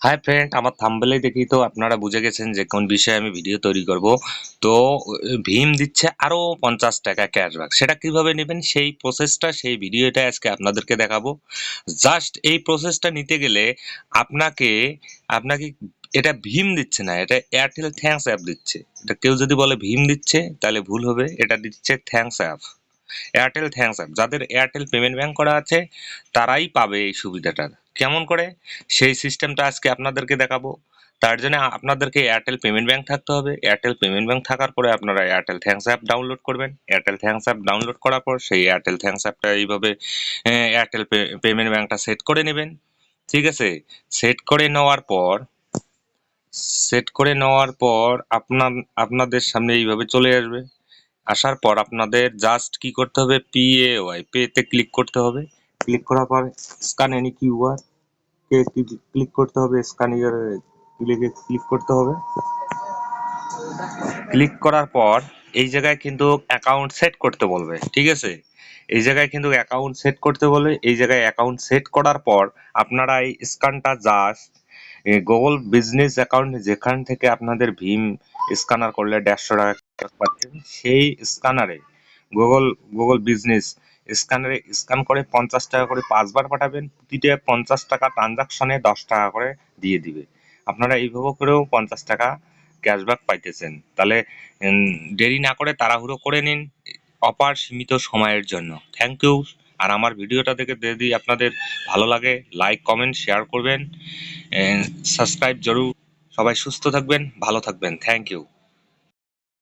Hi friend, আমার থাম্বনেইলে দেখেই তো আপনারা বুঝে গেছেন যে কোন বিষয়ে আমি ভিডিও তৈরি করব। তো ভীম দিচ্ছে আরো 50 টাকা ক্যাশব্যাক। সেটা কিভাবে নেবেন সেই প্রসেসটা, সেই ভিডিওটা আজকে আপনাদেরকে দেখাবো। জাস্ট এই প্রসেসটা নিতে গেলে আপনাকে আপনাকে এটা ভীম দিচ্ছে না, এটা এয়ারটেল থ্যাঙ্কস অ্যাপ দিচ্ছে। এটা কেউ যদি বলে ভীম দিচ্ছে তাহলে ভুল হবে, এটা দিচ্ছে thanks app. Airtel thanks app, যাদের এয়ারটেল পেমেন্ট ব্যাংক করা আছে তারাই পাবে এই সুবিধাটা। কেমন করে সেই সিস্টেমটা আজকে আপনাদেরকে দেখাবো। তার জন্য আপনাদেরকে এয়ারটেল পেমেন্ট ব্যাংক থাকতে হবে। এয়ারটেল পেমেন্ট ব্যাংক থাকার পরে আপনারা এয়ারটেল থ্যাঙ্কস অ্যাপ ডাউনলোড করবেন। এয়ারটেল থ্যাঙ্কস অ্যাপ ডাউনলোড করার পর সেই এয়ারটেল থ্যাঙ্কস অ্যাপটা এইভাবে এয়ারটেল পেমেন্ট ব্যাংকটা সেট করে নেবেন। ঠিক আছে, সেট করে নেওয়ার পর আপনাদের সামনে এইভাবে চলে আসবে। আসার পর আপনাদের জাস্ট কি করতে হবে, PAY পেতে ক্লিক করতে হবে। ক্লিক করার পর স্ক্যান এনি কিউআর কে ক্লিক করতে হবে। স্ক্যানিয়ার ক্লিক করতে হবে। ক্লিক করার পর এই জায়গায় কিন্তু অ্যাকাউন্ট সেট করতে বলবে। ঠিক আছে, এই জায়গায় কিন্তু অ্যাকাউন্ট সেট করতে বলবে। এই জায়গায় অ্যাকাউন্ট সেট করার পর আপনারা এই স্ক্যানটা জাস্ট গুগল বিজনেস অ্যাকাউন্ট, যেখান থেকে আপনাদের ভীম স্ক্যানার করলে 150 টাকা পাচ্ছেন, সেই স্ক্যানারে গুগল বিজনেস স্ক্যানারে স্ক্যান করে 50 টাকা করে 5 বার পাঠাবেন। প্রতিটা 50 টাকা ট্রানজাকশনে 10 টাকা করে দিয়ে দিবে। আপনারা এইভাবে করেও 50 টাকা ক্যাশব্যাক পাইতেছেন। তাহলে দেরি না করে তাড়াহুড়ো করে নিন অপার সীমিত সময়ের জন্য। Thank you. আর আমার ভিডিওটা দেখে যদি আপনাদের ভালো লাগে, লাইক কমেন্ট শেয়ার করবেন, সাবস্ক্রাইব জরুর। সবাই সুস্থ থাকবেন, ভালো থাকবেন। Thank you.